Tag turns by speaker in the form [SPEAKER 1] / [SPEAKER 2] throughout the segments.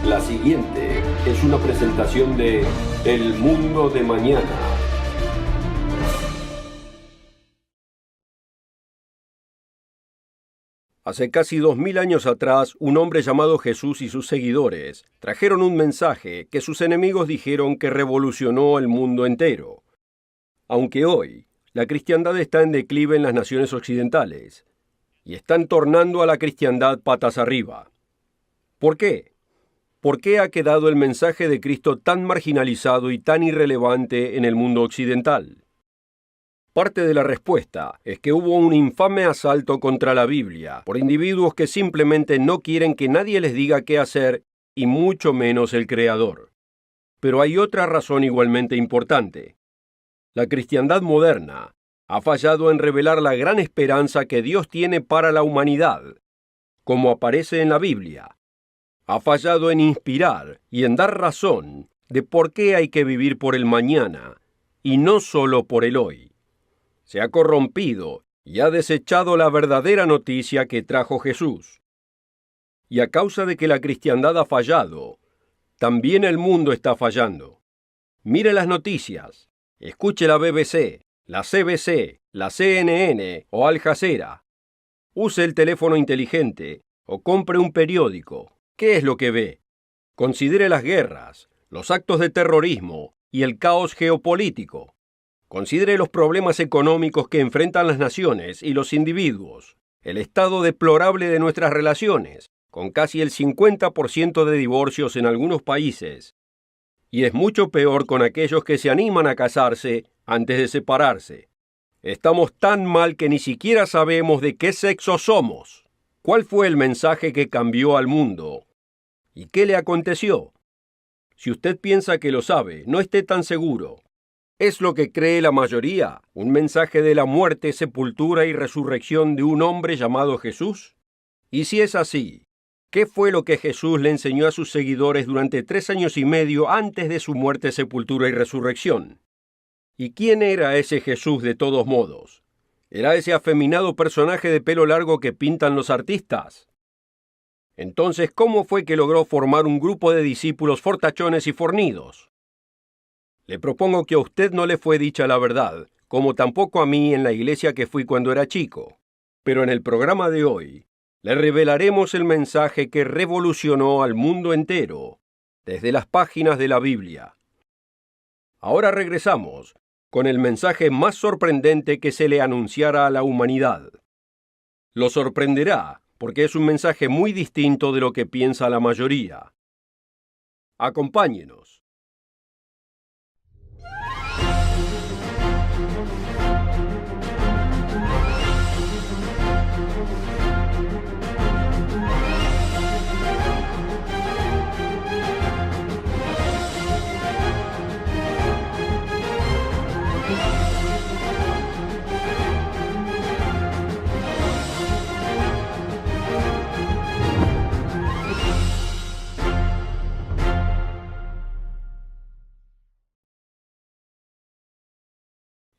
[SPEAKER 1] La siguiente es una presentación de El Mundo de Mañana. Hace casi 2000 años atrás, un hombre llamado Jesús y sus seguidores trajeron un mensaje que sus enemigos dijeron que revolucionó el mundo entero. Aunque hoy, la cristiandad está en declive en las naciones occidentales y están tornando a la cristiandad patas arriba. ¿Por qué? ¿Por qué ha quedado el mensaje de Cristo tan marginalizado y tan irrelevante en el mundo occidental? Parte de la respuesta es que hubo un infame asalto contra la Biblia por individuos que simplemente no quieren que nadie les diga qué hacer y mucho menos el Creador. Pero hay otra razón igualmente importante. La cristiandad moderna ha fallado en revelar la gran esperanza que Dios tiene para la humanidad, como aparece en la Biblia. Ha fallado en inspirar y en dar razón de por qué hay que vivir por el mañana y no solo por el hoy. Se ha corrompido y ha desechado la verdadera noticia que trajo Jesús. Y a causa de que la cristiandad ha fallado, también el mundo está fallando. Mire las noticias, escuche la BBC, la CBC, la CNN o Al Jazeera. Use el teléfono inteligente o compre un periódico. ¿Qué es lo que ve? Considere las guerras, los actos de terrorismo y el caos geopolítico. Considere los problemas económicos que enfrentan las naciones y los individuos, el estado deplorable de nuestras relaciones, con casi el 50% de divorcios en algunos países. Y es mucho peor con aquellos que se animan a casarse antes de separarse. Estamos tan mal que ni siquiera sabemos de qué sexo somos. ¿Cuál fue el mensaje que cambió al mundo? ¿Y qué le aconteció? Si usted piensa que lo sabe, no esté tan seguro. ¿Es lo que cree la mayoría? ¿Un mensaje de la muerte, sepultura y resurrección de un hombre llamado Jesús? Y si es así, ¿qué fue lo que Jesús le enseñó a sus seguidores durante 3 años y medio antes de su muerte, sepultura y resurrección? ¿Y quién era ese Jesús de todos modos? ¿Era ese afeminado personaje de pelo largo que pintan los artistas? Entonces, ¿cómo fue que logró formar un grupo de discípulos fortachones y fornidos? Le propongo que a usted no le fue dicha la verdad, como tampoco a mí en la iglesia que fui cuando era chico. Pero en el programa de hoy, le revelaremos el mensaje que revolucionó al mundo entero, desde las páginas de la Biblia. Ahora regresamos con el mensaje más sorprendente que se le anunciara a la humanidad. Lo sorprenderá, porque es un mensaje muy distinto de lo que piensa la mayoría. Acompáñenos.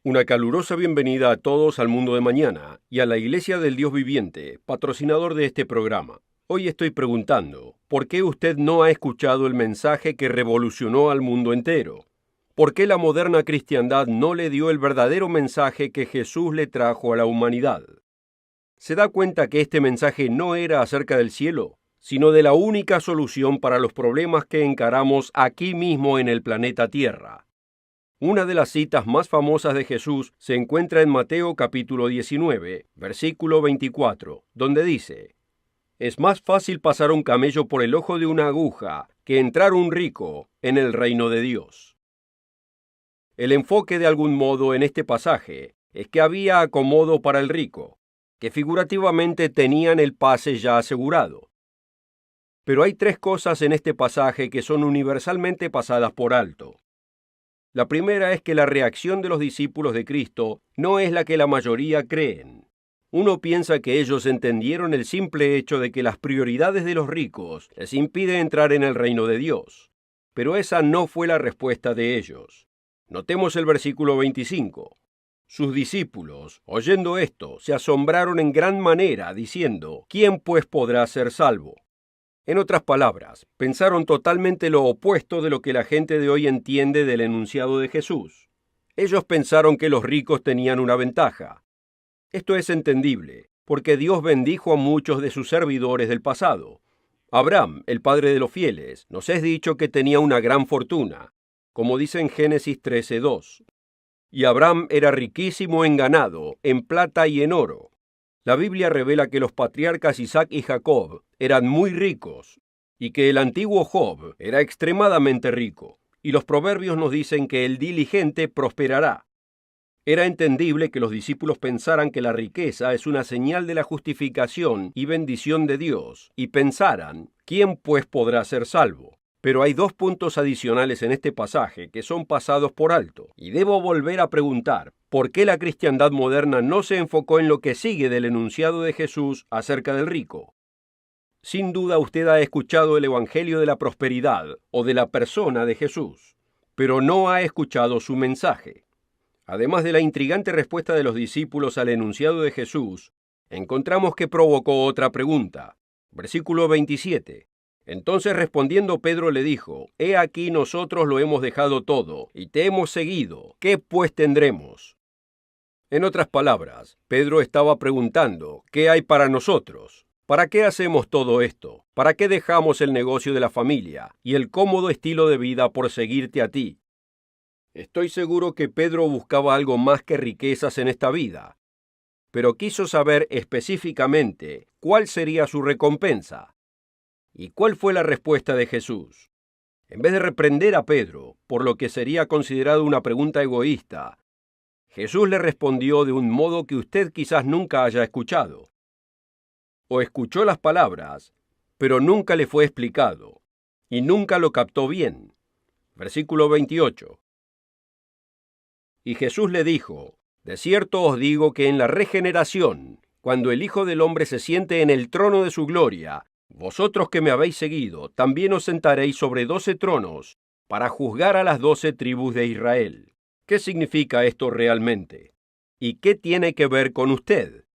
[SPEAKER 1] Una calurosa bienvenida a todos al Mundo de Mañana y a la Iglesia del Dios Viviente, patrocinador de este programa. Hoy estoy preguntando, ¿por qué usted no ha escuchado el mensaje que revolucionó al mundo entero? ¿Por qué la moderna cristiandad no le dio el verdadero mensaje que Jesús le trajo a la humanidad? ¿Se da cuenta que este mensaje no era acerca del cielo, sino de la única solución para los problemas que encaramos aquí mismo en el planeta Tierra? Una de las citas más famosas de Jesús se encuentra en Mateo capítulo 19, versículo 24, donde dice: «Es más fácil pasar un camello por el ojo de una aguja que entrar un rico en el reino de Dios». El enfoque de algún modo en este pasaje es que había acomodo para el rico, que figurativamente tenían el pase ya asegurado. Pero hay 3 cosas en este pasaje que son universalmente pasadas por alto. La primera es que la reacción de los discípulos de Cristo no es la que la mayoría creen. Uno piensa que ellos entendieron el simple hecho de que las prioridades de los ricos les impiden entrar en el reino de Dios. Pero esa no fue la respuesta de ellos. Notemos el versículo 25. Sus discípulos, oyendo esto, se asombraron en gran manera, diciendo: «¿Quién pues podrá ser salvo?». En otras palabras, pensaron totalmente lo opuesto de lo que la gente de hoy entiende del enunciado de Jesús. Ellos pensaron que los ricos tenían una ventaja. Esto es entendible, porque Dios bendijo a muchos de sus servidores del pasado. Abraham, el padre de los fieles, nos es dicho que tenía una gran fortuna, como dice en Génesis 13:2. Y Abraham era riquísimo en ganado, en plata y en oro. La Biblia revela que los patriarcas Isaac y Jacob eran muy ricos, y que el antiguo Job era extremadamente rico, y los proverbios nos dicen que el diligente prosperará. Era entendible que los discípulos pensaran que la riqueza es una señal de la justificación y bendición de Dios, y pensaran, ¿quién pues podrá ser salvo? Pero hay dos puntos adicionales en este pasaje que son pasados por alto, y debo volver a preguntar, ¿por qué la cristiandad moderna no se enfocó en lo que sigue del enunciado de Jesús acerca del rico? Sin duda usted ha escuchado el Evangelio de la prosperidad o de la persona de Jesús, pero no ha escuchado su mensaje. Además de la intrigante respuesta de los discípulos al enunciado de Jesús, encontramos que provocó otra pregunta. Versículo 27. Entonces respondiendo Pedro le dijo, «He aquí nosotros lo hemos dejado todo, y te hemos seguido. ¿Qué pues tendremos?» En otras palabras, Pedro estaba preguntando, ¿qué hay para nosotros? ¿Para qué hacemos todo esto? ¿Para qué dejamos el negocio de la familia y el cómodo estilo de vida por seguirte a ti? Estoy seguro que Pedro buscaba algo más que riquezas en esta vida, pero quiso saber específicamente cuál sería su recompensa. ¿Y cuál fue la respuesta de Jesús? En vez de reprender a Pedro por lo que sería considerado una pregunta egoísta, Jesús le respondió de un modo que usted quizás nunca haya escuchado. O escuchó las palabras, pero nunca le fue explicado, y nunca lo captó bien. Versículo 28. Y Jesús le dijo, «De cierto os digo que en la regeneración, cuando el Hijo del Hombre se siente en el trono de su gloria, vosotros que me habéis seguido, también os sentaréis sobre 12 tronos para juzgar a las 12 tribus de Israel». ¿Qué significa esto realmente? ¿Y qué tiene que ver con usted?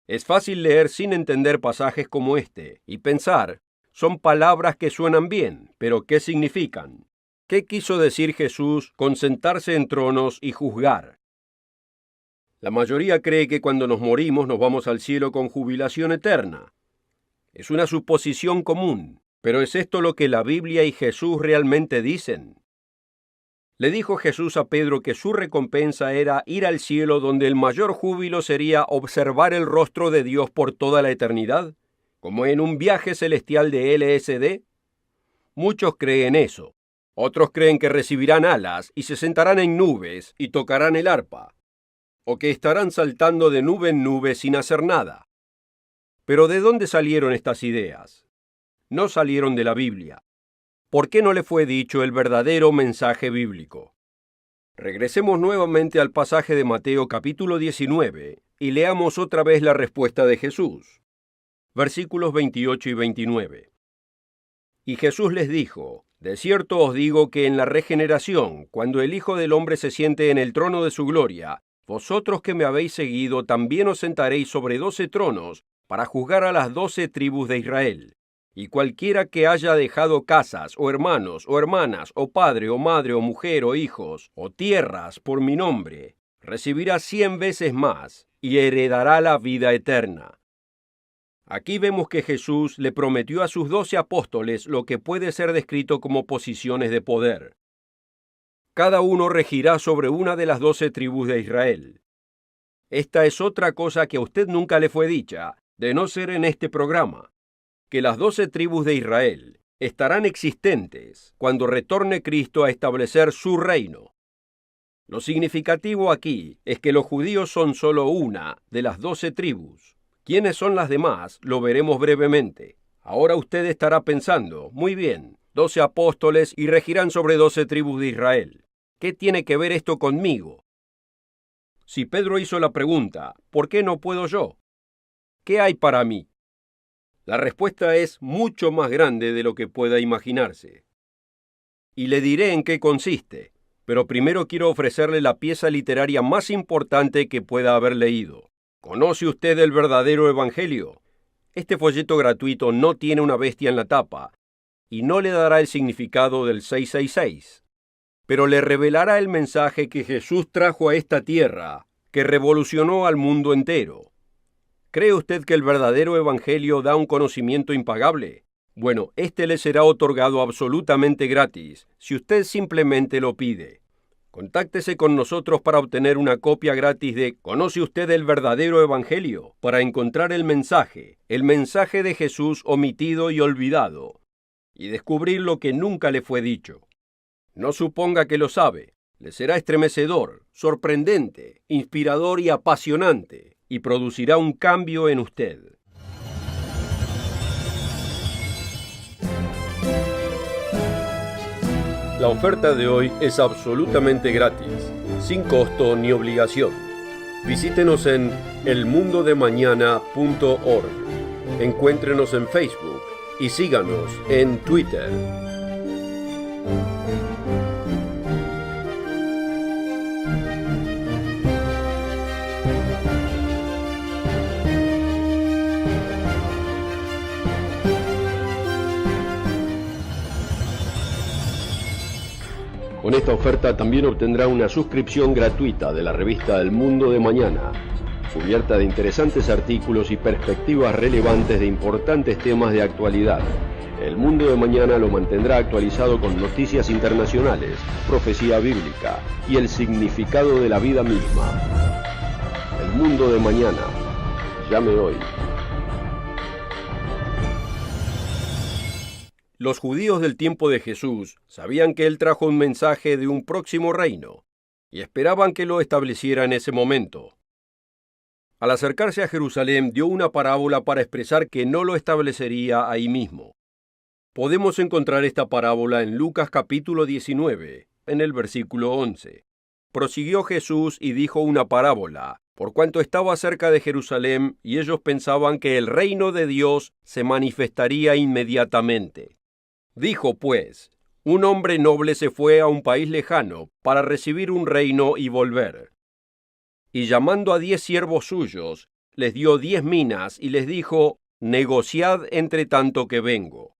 [SPEAKER 1] Es fácil leer sin entender pasajes como este y pensar, son palabras que suenan bien, pero ¿qué significan? ¿Qué quiso decir Jesús con sentarse en tronos y juzgar? La mayoría cree que cuando nos morimos nos vamos al cielo con jubilación eterna. Es una suposición común, pero ¿es esto lo que la Biblia y Jesús realmente dicen? Le dijo Jesús a Pedro que su recompensa era ir al cielo donde el mayor júbilo sería observar el rostro de Dios por toda la eternidad, como en un viaje celestial de LSD. Muchos creen eso. Otros creen que recibirán alas y se sentarán en nubes y tocarán el arpa, o que estarán saltando de nube en nube sin hacer nada. Pero ¿de dónde salieron estas ideas? No salieron de la Biblia. ¿Por qué no le fue dicho el verdadero mensaje bíblico? Regresemos nuevamente al pasaje de Mateo capítulo 19 y leamos otra vez la respuesta de Jesús. Versículos 28 y 29. Y Jesús les dijo, «De cierto os digo que en la regeneración, cuando el Hijo del Hombre se siente en el trono de su gloria, vosotros que me habéis seguido también os sentaréis sobre 12 tronos para juzgar a las 12 tribus de Israel. Y cualquiera que haya dejado casas, o hermanos, o hermanas, o padre, o madre, o mujer, o hijos, o tierras por mi nombre, recibirá 100 veces más y heredará la vida eterna». Aquí vemos que Jesús le prometió a sus 12 apóstoles lo que puede ser descrito como posiciones de poder. Cada uno regirá sobre una de las 12 tribus de Israel. Esta es otra cosa que a usted nunca le fue dicha, de no ser en este programa, que las 12 tribus de Israel estarán existentes cuando retorne Cristo a establecer su reino. Lo significativo aquí es que los judíos son solo una de las 12 tribus. ¿Quiénes son las demás? Lo veremos brevemente. Ahora usted estará pensando, muy bien, 12 apóstoles y regirán sobre 12 tribus de Israel. ¿Qué tiene que ver esto conmigo? Si Pedro hizo la pregunta, ¿por qué no puedo yo? ¿Qué hay para mí? La respuesta es mucho más grande de lo que pueda imaginarse. Y le diré en qué consiste, pero primero quiero ofrecerle la pieza literaria más importante que pueda haber leído. ¿Conoce usted el verdadero evangelio? Este folleto gratuito no tiene una bestia en la tapa y no le dará el significado del 666, pero le revelará el mensaje que Jesús trajo a esta tierra, que revolucionó al mundo entero. ¿Cree usted que el verdadero evangelio da un conocimiento impagable? Bueno, este le será otorgado absolutamente gratis, si usted simplemente lo pide. Contáctese con nosotros para obtener una copia gratis de ¿Conoce usted el verdadero evangelio? Para encontrar el mensaje de Jesús omitido y olvidado, y descubrir lo que nunca le fue dicho. No suponga que lo sabe. Le será estremecedor, sorprendente, inspirador y apasionante, y producirá un cambio en usted. La oferta de hoy es absolutamente gratis, sin costo ni obligación. Visítenos en elmundodemañana.org. Encuéntrenos en Facebook y síganos en Twitter. Con esta oferta también obtendrá una suscripción gratuita de la revista El Mundo de Mañana, cubierta de interesantes artículos y perspectivas relevantes de importantes temas de actualidad. El Mundo de Mañana lo mantendrá actualizado con noticias internacionales, profecía bíblica y el significado de la vida misma. El Mundo de Mañana. Llame hoy. Los judíos del tiempo de Jesús sabían que él trajo un mensaje de un próximo reino y esperaban que lo estableciera en ese momento. Al acercarse a Jerusalén dio una parábola para expresar que no lo establecería ahí mismo. Podemos encontrar esta parábola en Lucas capítulo 19, en el versículo 11. Prosiguió Jesús y dijo una parábola, por cuanto estaba cerca de Jerusalén y ellos pensaban que el reino de Dios se manifestaría inmediatamente. Dijo pues, un hombre noble se fue a un país lejano para recibir un reino y volver. Y llamando a 10 siervos suyos, les dio 10 minas y les dijo, negociad entre tanto que vengo.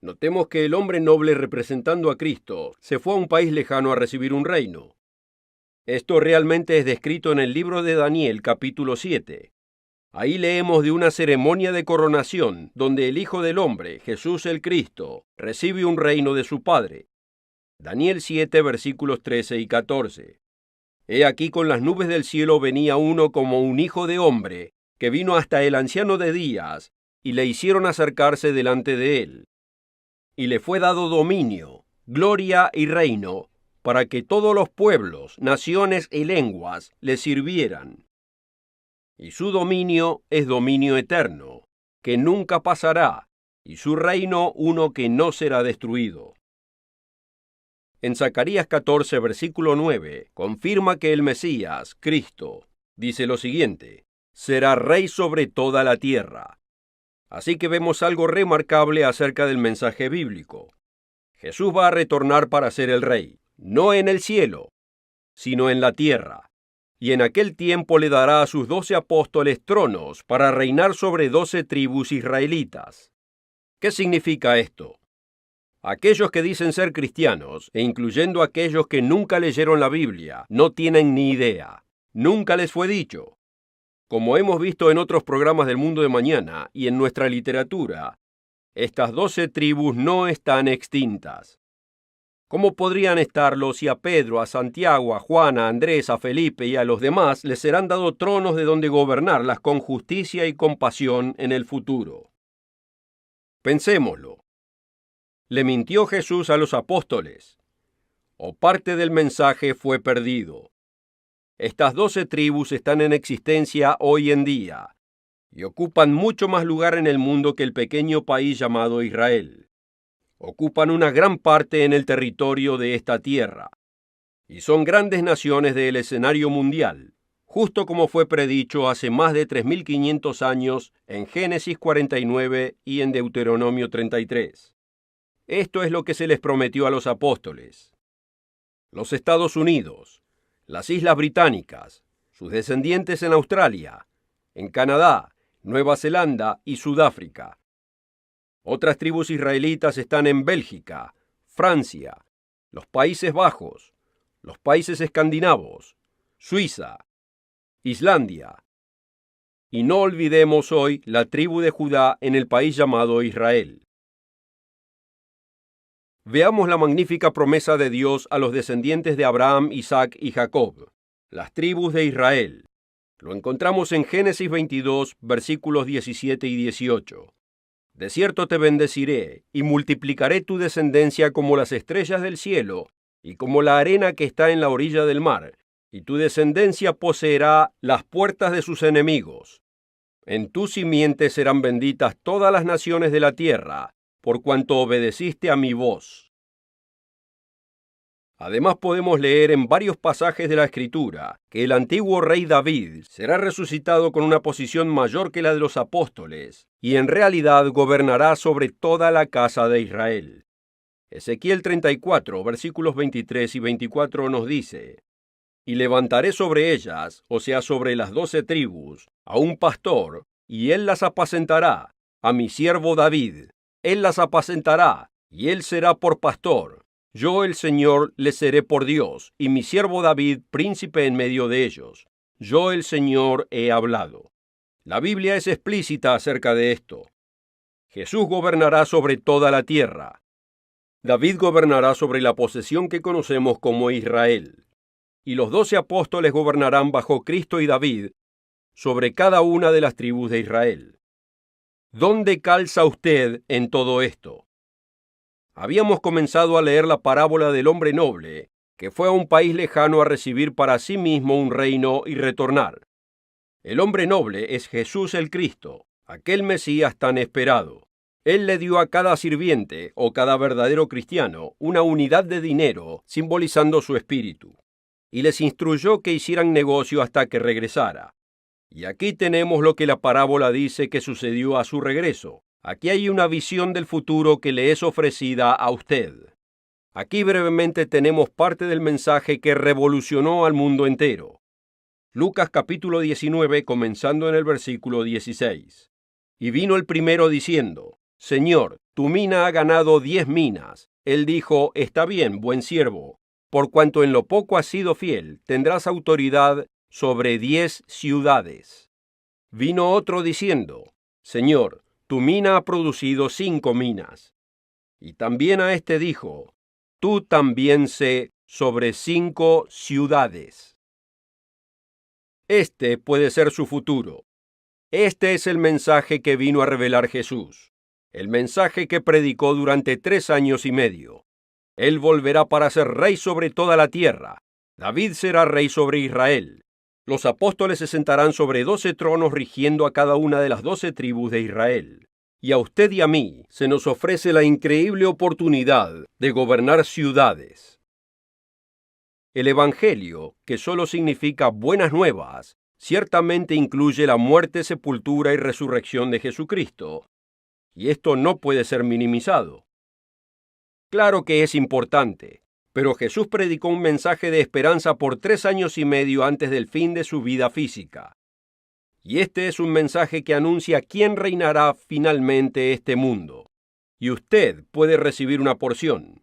[SPEAKER 1] Notemos que el hombre noble representando a Cristo se fue a un país lejano a recibir un reino. Esto realmente es descrito en el libro de Daniel capítulo 7. Ahí leemos de una ceremonia de coronación donde el Hijo del Hombre, Jesús el Cristo, recibe un reino de su Padre. Daniel 7, versículos 13 y 14. He aquí con las nubes del cielo venía uno como un hijo de hombre, que vino hasta el anciano de días, y le hicieron acercarse delante de él. Y le fue dado dominio, gloria y reino, para que todos los pueblos, naciones y lenguas le sirvieran. Y su dominio es dominio eterno, que nunca pasará, y su reino uno que no será destruido. En Zacarías 14, versículo 9, confirma que el Mesías, Cristo, dice lo siguiente, será rey sobre toda la tierra. Así que vemos algo remarcable acerca del mensaje bíblico. Jesús va a retornar para ser el rey, no en el cielo, sino en la tierra. Y en aquel tiempo le dará a sus 12 apóstoles tronos para reinar sobre 12 tribus israelitas. ¿Qué significa esto? Aquellos que dicen ser cristianos, e incluyendo aquellos que nunca leyeron la Biblia, no tienen ni idea. Nunca les fue dicho. Como hemos visto en otros programas del Mundo de Mañana y en nuestra literatura, estas 12 tribus no están extintas. ¿Cómo podrían estarlo si a Pedro, a Santiago, a Juan, a Andrés, a Felipe y a los demás les serán dado tronos de donde gobernarlas con justicia y compasión en el futuro? Pensémoslo. ¿Le mintió Jesús a los apóstoles? ¿O parte del mensaje fue perdido? Estas 12 tribus están en existencia hoy en día y ocupan mucho más lugar en el mundo que el pequeño país llamado Israel. Ocupan una gran parte en el territorio de esta tierra y son grandes naciones del escenario mundial, justo como fue predicho hace más de 3.500 años en Génesis 49 y en Deuteronomio 33. Esto es lo que se les prometió a los apóstoles. Los Estados Unidos, las Islas Británicas, sus descendientes en Australia, en Canadá, Nueva Zelanda y Sudáfrica. Otras tribus israelitas están en Bélgica, Francia, los Países Bajos, los países escandinavos, Suiza, Islandia. Y no olvidemos hoy la tribu de Judá en el país llamado Israel. Veamos la magnífica promesa de Dios a los descendientes de Abraham, Isaac y Jacob, las tribus de Israel. Lo encontramos en Génesis 22, versículos 17 y 18. De cierto te bendeciré, y multiplicaré tu descendencia como las estrellas del cielo, y como la arena que está en la orilla del mar, y tu descendencia poseerá las puertas de sus enemigos. En tu simiente serán benditas todas las naciones de la tierra, por cuanto obedeciste a mi voz. Además podemos leer en varios pasajes de la Escritura que el antiguo rey David será resucitado con una posición mayor que la de los apóstoles, y en realidad gobernará sobre toda la casa de Israel. Ezequiel 34, versículos 23 y 24 nos dice: Y levantaré sobre ellas, o sea, sobre las 12 tribus, a un pastor, y él las apacentará, a mi siervo David. Él las apacentará, y él será por pastor. Yo, el Señor, les seré por Dios, y mi siervo David, príncipe en medio de ellos. Yo, el Señor, he hablado. La Biblia es explícita acerca de esto. Jesús gobernará sobre toda la tierra. David gobernará sobre la posesión que conocemos como Israel. Y los 12 apóstoles gobernarán bajo Cristo y David sobre cada una de las tribus de Israel. ¿Dónde calza usted en todo esto? Habíamos comenzado a leer la parábola del hombre noble, que fue a un país lejano a recibir para sí mismo un reino y retornar. El hombre noble es Jesús el Cristo, aquel Mesías tan esperado. Él le dio a cada sirviente o cada verdadero cristiano una unidad de dinero simbolizando su espíritu, y les instruyó que hicieran negocio hasta que regresara. Y aquí tenemos lo que la parábola dice que sucedió a su regreso. Aquí hay una visión del futuro que le es ofrecida a usted. Aquí brevemente tenemos parte del mensaje que revolucionó al mundo entero. Lucas capítulo 19, comenzando en el versículo 16. Y vino el primero diciendo: Señor, tu mina ha ganado 10 minas. Él dijo: Está bien, buen siervo. Por cuanto en lo poco has sido fiel, tendrás autoridad sobre 10 ciudades. Vino otro diciendo: Señor, tu mina ha producido 5 minas. Y también a este dijo: Tú también sé sobre 5 ciudades. Este puede ser su futuro. Este es el mensaje que vino a revelar Jesús. El mensaje que predicó durante 3 años y medio. Él volverá para ser rey sobre toda la tierra. David será rey sobre Israel. Los apóstoles se sentarán sobre 12 tronos rigiendo a cada una de las 12 tribus de Israel. Y a usted y a mí se nos ofrece la increíble oportunidad de gobernar ciudades. El Evangelio, que solo significa buenas nuevas, ciertamente incluye la muerte, sepultura y resurrección de Jesucristo. Y esto no puede ser minimizado. Claro que es importante. Pero Jesús predicó un mensaje de esperanza por 3 años y medio antes del fin de su vida física. Y este es un mensaje que anuncia quién reinará finalmente este mundo. Y usted puede recibir una porción.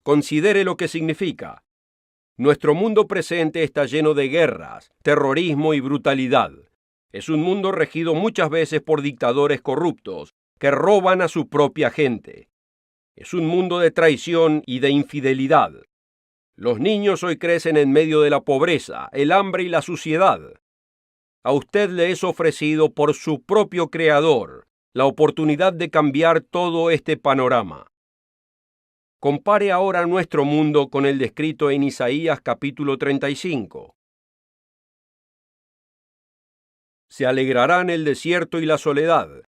[SPEAKER 1] Considere lo que significa. Nuestro mundo presente está lleno de guerras, terrorismo y brutalidad. Es un mundo regido muchas veces por dictadores corruptos que roban a su propia gente. Es un mundo de traición y de infidelidad. Los niños hoy crecen en medio de la pobreza, el hambre y la suciedad. A usted le es ofrecido por su propio Creador la oportunidad de cambiar todo este panorama. Compare ahora nuestro mundo con el descrito en Isaías capítulo 35. Se alegrarán el desierto y la soledad.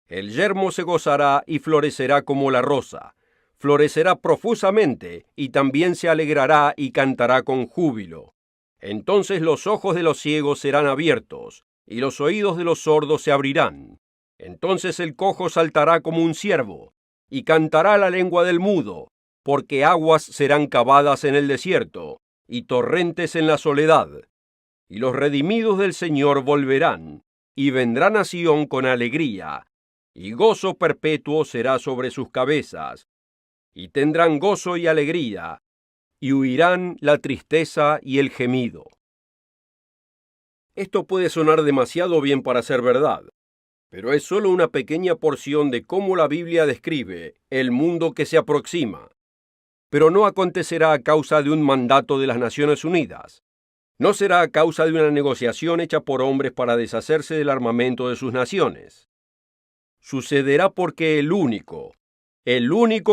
[SPEAKER 1] El yermo se gozará y florecerá como la rosa. Florecerá profusamente y también se alegrará y cantará con júbilo. Entonces los ojos de los ciegos serán abiertos y los oídos de los sordos se abrirán. Entonces el cojo saltará como un ciervo y cantará la lengua del mudo, porque aguas serán cavadas en el desierto y torrentes en la soledad. Y los redimidos del Señor volverán, y vendrán a Sión con alegría, y gozo perpetuo será sobre sus cabezas, y tendrán gozo y alegría, y huirán la tristeza y el gemido. Esto puede sonar demasiado bien para ser verdad, pero es solo una pequeña porción de cómo la Biblia describe el mundo que se aproxima. Pero no acontecerá a causa de un mandato de las Naciones Unidas. No será a causa de una negociación hecha por hombres para deshacerse del armamento de sus naciones. Sucederá porque el único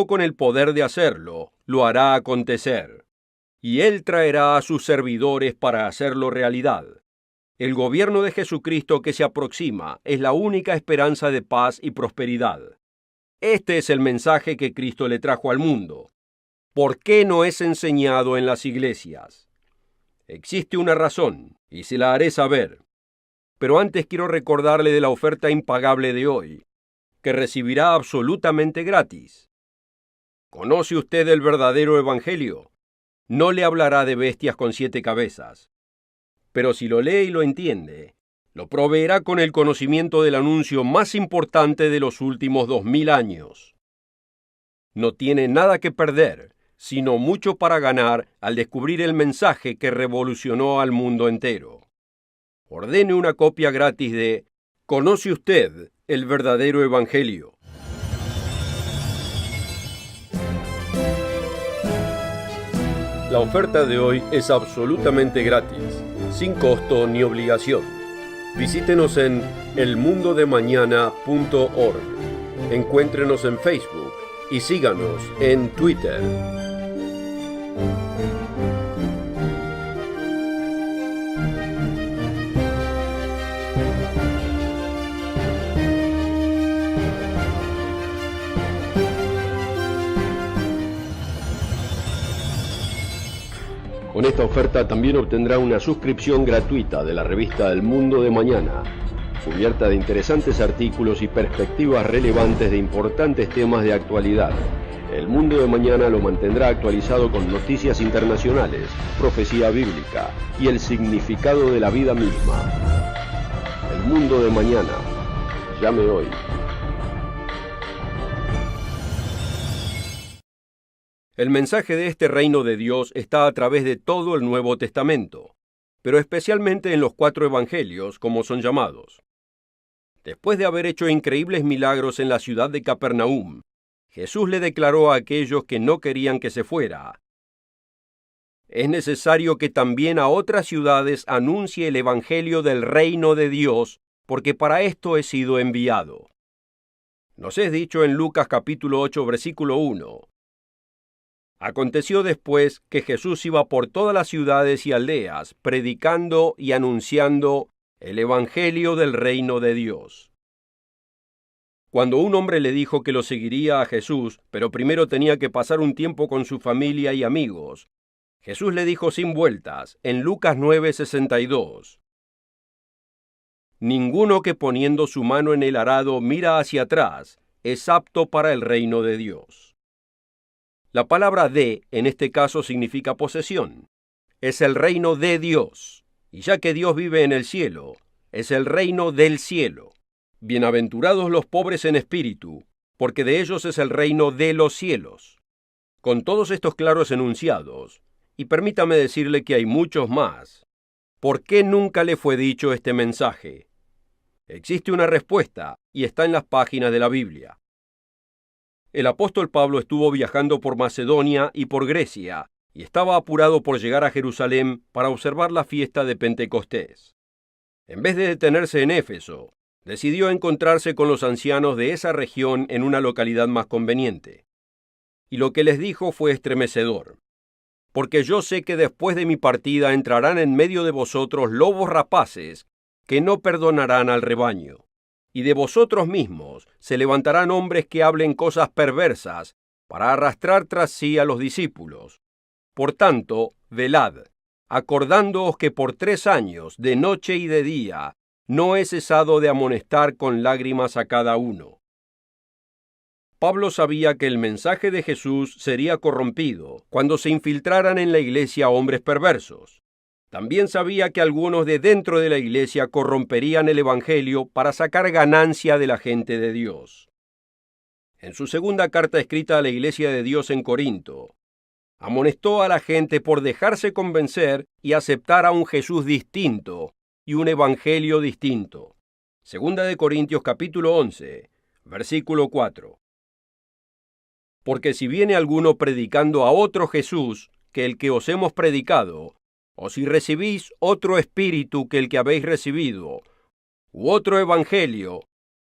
[SPEAKER 1] con el poder de hacerlo, lo hará acontecer. Y Él traerá a sus servidores para hacerlo realidad. El gobierno de Jesucristo que se aproxima es la única esperanza de paz y prosperidad. Este es el mensaje que Cristo le trajo al mundo. ¿Por qué no es enseñado en las iglesias? Existe una razón, y se la haré saber. Pero antes quiero recordarle de la oferta impagable de hoy, que recibirá absolutamente gratis. ¿Conoce usted el verdadero evangelio? No le hablará de bestias con 7 cabezas. Pero si lo lee y lo entiende, lo proveerá con el conocimiento del anuncio más importante de los últimos 2000 años. No tiene nada que perder, sino mucho para ganar al descubrir el mensaje que revolucionó al mundo entero. Ordene una copia gratis de ¿Conoce usted el verdadero evangelio? La oferta de hoy es absolutamente gratis, sin costo ni obligación. Visítenos en elmundodemañana.org. Encuéntrenos en Facebook y síganos en Twitter. Con esta oferta también obtendrá una suscripción gratuita de la revista El Mundo de Mañana, cubierta de interesantes artículos y perspectivas relevantes de importantes temas de actualidad. El Mundo de Mañana lo mantendrá actualizado con noticias internacionales, profecía bíblica y el significado de la vida misma. El Mundo de Mañana. Llame hoy. El mensaje de este reino de Dios está a través de todo el Nuevo Testamento, pero especialmente en los 4 evangelios, como son llamados. Después de haber hecho increíbles milagros en la ciudad de Capernaum, Jesús le declaró a aquellos que no querían que se fuera: es necesario que también a otras ciudades anuncie el evangelio del reino de Dios, porque para esto he sido enviado. Nos es dicho en Lucas capítulo 8, versículo 1. Aconteció después que Jesús iba por todas las ciudades y aldeas, predicando y anunciando el evangelio del reino de Dios. Cuando un hombre le dijo que lo seguiría a Jesús, pero primero tenía que pasar un tiempo con su familia y amigos, Jesús le dijo sin vueltas, en Lucas 9:62, ninguno que poniendo su mano en el arado mira hacia atrás es apto para el reino de Dios. La palabra de, en este caso, significa posesión. Es el reino de Dios. Y ya que Dios vive en el cielo, es el reino del cielo. Bienaventurados los pobres en espíritu, porque de ellos es el reino de los cielos. Con todos estos claros enunciados, y permítame decirle que hay muchos más, ¿por qué nunca le fue dicho este mensaje? Existe una respuesta, y está en las páginas de la Biblia. El apóstol Pablo estuvo viajando por Macedonia y por Grecia, y estaba apurado por llegar a Jerusalén para observar la fiesta de Pentecostés. En vez de detenerse en Éfeso, decidió encontrarse con los ancianos de esa región en una localidad más conveniente. Y lo que les dijo fue estremecedor. Porque yo sé que después de mi partida entrarán en medio de vosotros lobos rapaces que no perdonarán al rebaño. Y de vosotros mismos se levantarán hombres que hablen cosas perversas para arrastrar tras sí a los discípulos. Por tanto, velad, acordándoos que por 3 años, de noche y de día, no he cesado de amonestar con lágrimas a cada uno. Pablo sabía que el mensaje de Jesús sería corrompido cuando se infiltraran en la iglesia hombres perversos. También sabía que algunos de dentro de la iglesia corromperían el evangelio para sacar ganancia de la gente de Dios. En su segunda carta escrita a la iglesia de Dios en Corinto, amonestó a la gente por dejarse convencer y aceptar a un Jesús distinto y un evangelio distinto. Segunda de Corintios capítulo 11, versículo 4. Porque si viene alguno predicando a otro Jesús que el que os hemos predicado, o si recibís otro espíritu que el que habéis recibido, u otro evangelio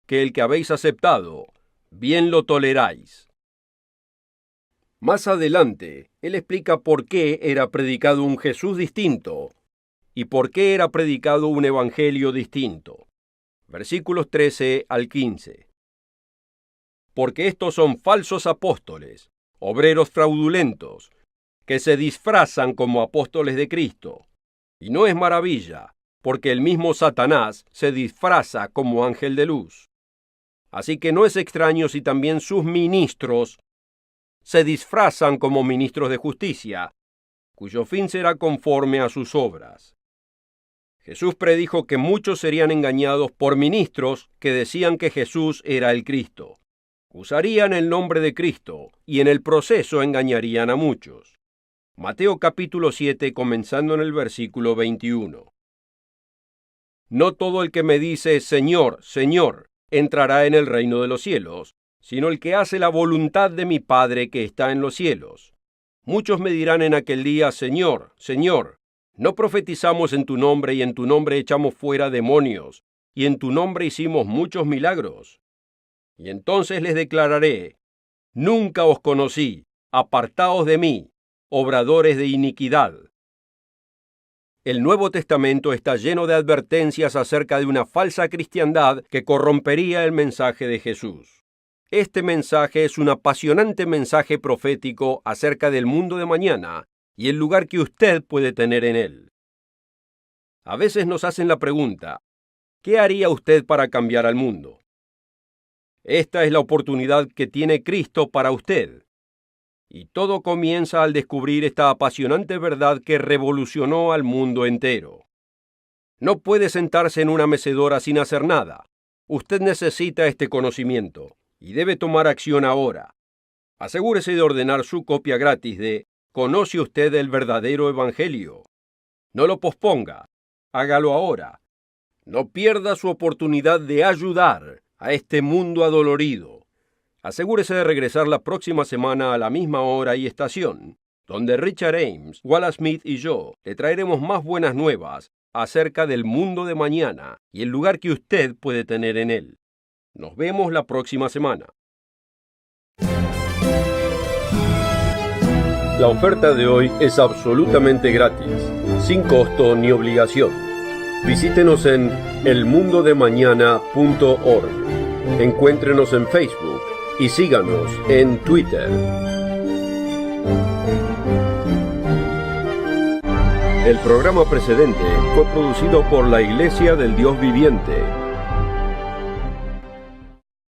[SPEAKER 1] que el que habéis aceptado, bien lo toleráis. Más adelante, él explica por qué era predicado un Jesús distinto y por qué era predicado un evangelio distinto. Versículos 13 al 15. Porque estos son falsos apóstoles, obreros fraudulentos, que se disfrazan como apóstoles de Cristo. Y no es maravilla, porque el mismo Satanás se disfraza como ángel de luz. Así que no es extraño si también sus ministros se disfrazan como ministros de justicia, cuyo fin será conforme a sus obras. Jesús predijo que muchos serían engañados por ministros que decían que Jesús era el Cristo. Usarían el nombre de Cristo y en el proceso engañarían a muchos. Mateo capítulo 7, comenzando en el versículo 21. No todo el que me dice Señor, Señor, entrará en el reino de los cielos, sino el que hace la voluntad de mi Padre que está en los cielos. Muchos me dirán en aquel día, Señor, Señor, ¿no profetizamos en tu nombre y en tu nombre echamos fuera demonios, y en tu nombre hicimos muchos milagros? Y entonces les declararé, nunca os conocí, apartaos de mí, obradores de iniquidad. El Nuevo Testamento está lleno de advertencias acerca de una falsa cristiandad que corrompería el mensaje de Jesús. Este mensaje es un apasionante mensaje profético acerca del mundo de mañana y el lugar que usted puede tener en él. A veces nos hacen la pregunta, ¿qué haría usted para cambiar al mundo? Esta es la oportunidad que tiene Cristo para usted. Y todo comienza al descubrir esta apasionante verdad que revolucionó al mundo entero. No puede sentarse en una mecedora sin hacer nada. Usted necesita este conocimiento y debe tomar acción ahora. Asegúrese de ordenar su copia gratis de ¿Conoce usted el verdadero evangelio? No lo posponga. Hágalo ahora. No pierda su oportunidad de ayudar a este mundo adolorido. Asegúrese de regresar la próxima semana a la misma hora y estación, donde Richard Ames, Wallace Smith y yo le traeremos más buenas nuevas acerca del mundo de mañana y el lugar que usted puede tener en él. Nos vemos la próxima semana. La oferta de hoy es absolutamente gratis, sin costo ni obligación. Visítenos en elmundodemañana.org. Encuéntrenos en Facebook y síganos en Twitter. El programa precedente fue producido por la Iglesia del Dios Viviente.